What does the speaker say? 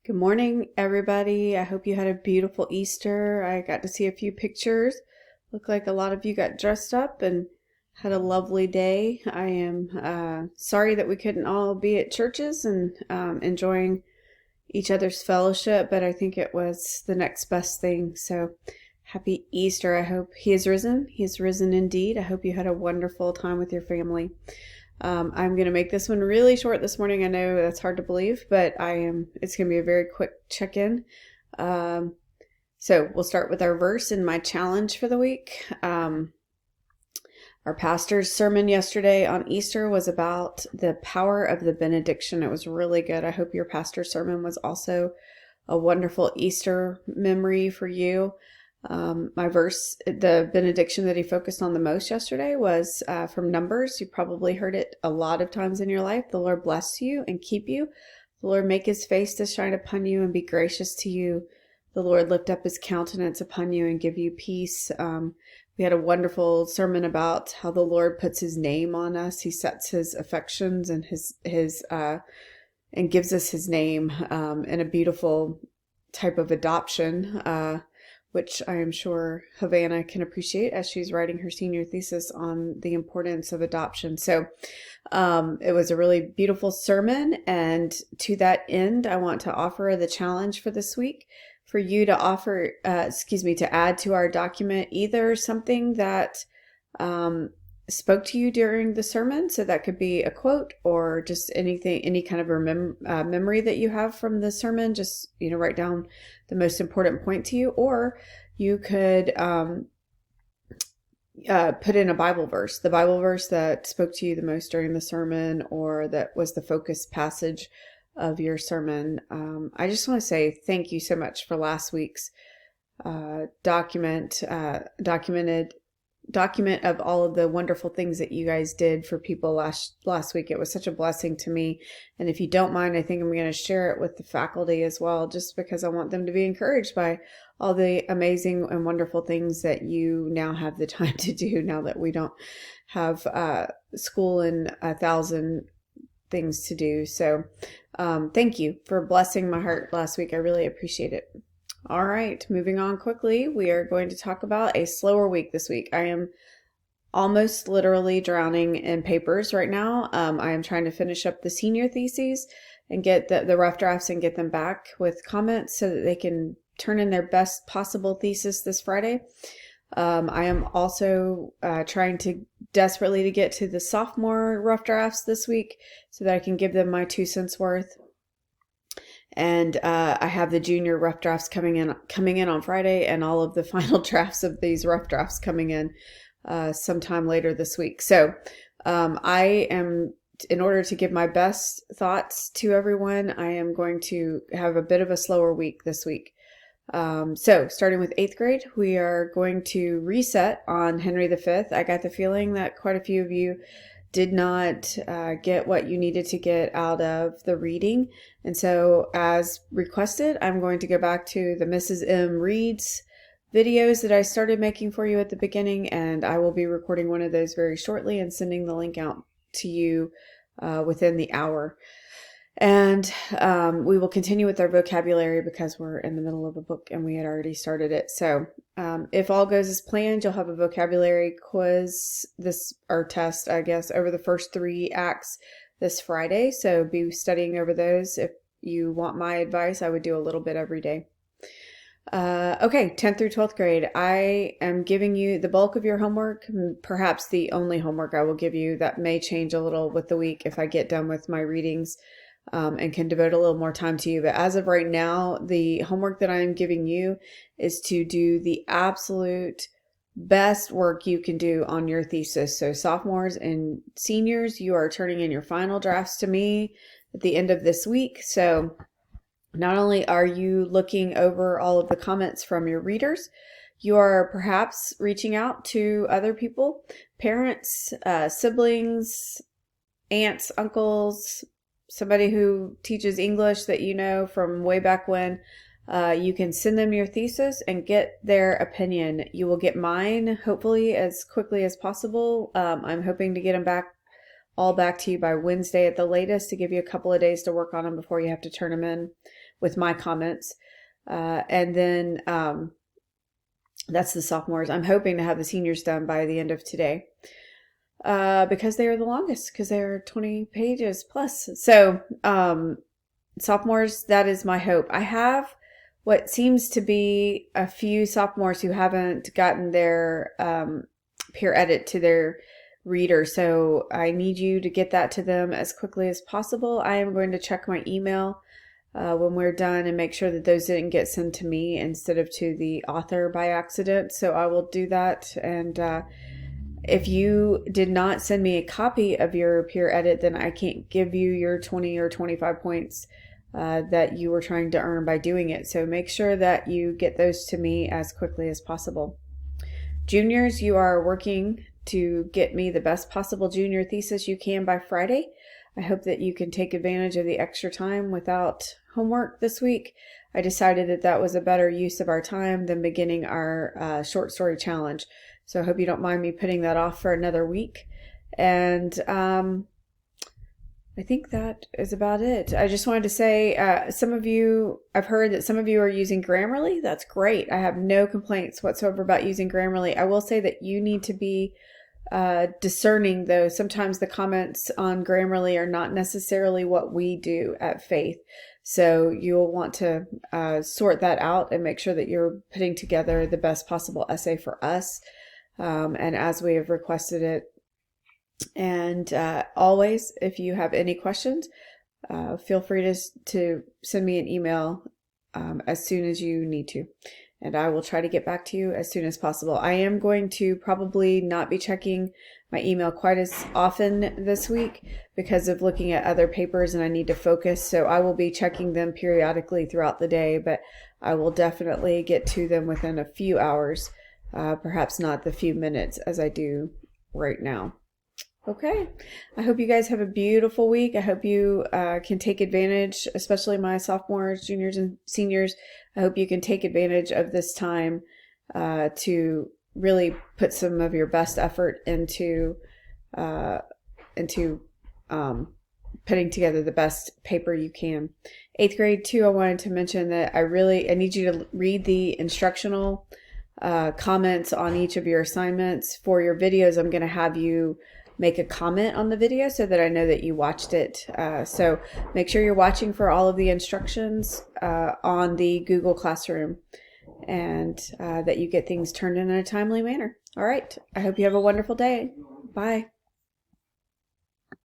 Good morning, everybody. I hope you had a beautiful Easter. I got to see a few pictures. Looked like a lot of you got dressed up and had a lovely day. I am sorry that we couldn't all be at churches and enjoying each other's fellowship, but I think it was the next best thing. So happy Easter. I hope He is risen. He is risen indeed. I hope you had a wonderful time with your family. I'm going to make this one really short this morning. I know that's hard to believe, but it's going to be a very quick check-in. So we'll start with our verse and my challenge for the week. Our pastor's sermon yesterday on Easter was about the power of the benediction. It was really good. I hope your pastor's sermon was also a wonderful Easter memory for you. My verse, the benediction that he focused on the most yesterday was from Numbers. You probably heard it a lot of times in your life. The Lord bless you and keep you. The Lord make his face to shine upon you and be gracious to you. The Lord lift up his countenance upon you and give you peace. We had a wonderful sermon about how the Lord puts his name on us. He sets his affections and and gives us his name in a beautiful type of adoption, which I am sure Havana can appreciate as she's writing her senior thesis on the importance of adoption. So it was a really beautiful sermon. And to that end, I want to offer the challenge for this week for you to to add to our document either something that spoke to you during the sermon. So that could be a quote or just anything, any kind of memory that you have from the sermon. Just, write down the most important point to you, or you could put in a Bible verse, the Bible verse that spoke to you the most during the sermon, or that was the focus passage of your sermon. I just want to say thank you so much for last week's document of all of the wonderful things that you guys did for people last week. It was such a blessing to me. And if you don't mind, I think I'm going to share it with the faculty as well, just because I want them to be encouraged by all the amazing and wonderful things that you now have the time to do now that we don't have school and 1,000 things to do. So thank you for blessing my heart last week. I really appreciate it. All right, moving on quickly, we are going to talk about a slower week this week. I am almost literally drowning in papers right now. I am trying to finish up the senior theses and get the rough drafts and get them back with comments so that they can turn in their best possible thesis this Friday. I am also trying to desperately to get to the sophomore rough drafts this week so that I can give them my 2 cents worth. And I have the junior rough drafts coming in on Friday, and all of the final drafts of these rough drafts coming in sometime later this week. So I am, in order to give my best thoughts to everyone, I am going to have a bit of a slower week this week. So starting with 8th grade, we are going to reset on Henry V. I got the feeling that quite a few of you did not get what you needed to get out of the reading. And so as requested, I'm going to go back to the Mrs. M. Reads videos that I started making for you at the beginning, and I will be recording one of those very shortly and sending the link out to you within the hour. And we will continue with our vocabulary because we're in the middle of a book and we had already started it. So if all goes as planned, you'll have a vocabulary quiz or test, I guess, over the first 3 acts this Friday. So be studying over those. If you want my advice, I would do a little bit every day. Okay, 10th through 12th grade. I am giving you the bulk of your homework, perhaps the only homework I will give you. That may change a little with the week if I get done with my readings. And can devote a little more time to you. But as of right now, the homework that I am giving you is to do the absolute best work you can do on your thesis. So sophomores and seniors, you are turning in your final drafts to me at the end of this week. So not only are you looking over all of the comments from your readers, you are perhaps reaching out to other people, parents, siblings, aunts, uncles, somebody who teaches English that you know from way back when. You can send them your thesis and get their opinion. You will get mine hopefully as quickly as possible. I'm hoping to get them all back to you by Wednesday at the latest, to give you a couple of days to work on them before you have to turn them in. with my comments. And then that's the sophomores. I'm hoping to have the seniors done by the end of today because they are the longest, because they are 20 pages plus. So sophomores, that is my hope. I have what seems to be a few sophomores who haven't gotten their peer edit to their reader. So I need you to get that to them as quickly as possible. I am going to check my email when we're done and make sure that those didn't get sent to me instead of to the author by accident. So I will do that. And if you did not send me a copy of your peer edit, then I can't give you your 20 or 25 points that you were trying to earn by doing it. So make sure that you get those to me as quickly as possible. Juniors, you are working to get me the best possible junior thesis you can by Friday. I hope that you can take advantage of the extra time without homework this week. I decided that that was a better use of our time than beginning our short story challenge. So I hope you don't mind me putting that off for another week. And I think that is about it. I just wanted to say, I've heard that some of you are using Grammarly. That's great. I have no complaints whatsoever about using Grammarly. I will say that you need to be discerning, though. Sometimes the comments on Grammarly are not necessarily what we do at Faith. So you'll want to sort that out and make sure that you're putting together the best possible essay for us. And as we have requested it. And always, if you have any questions, feel free to send me an email as soon as you need to. And I will try to get back to you as soon as possible. I am going to probably not be checking my email quite as often this week because of looking at other papers and I need to focus. So I will be checking them periodically throughout the day, but I will definitely get to them within a few hours, perhaps not the few minutes as I do right now. Okay. I hope you guys have a beautiful week. I hope you can take advantage, especially my sophomores, juniors, and seniors. I hope you can take advantage of this time to really put some of your best effort into putting together the best paper you can. 8th grade too, I wanted to mention that I need you to read the instructional comments on each of your assignments. For your videos, I'm going to have you make a comment on the video so that I know that you watched it. So make sure you're watching for all of the instructions on the Google Classroom and that you get things turned in a timely manner. All right. I hope you have a wonderful day. Bye.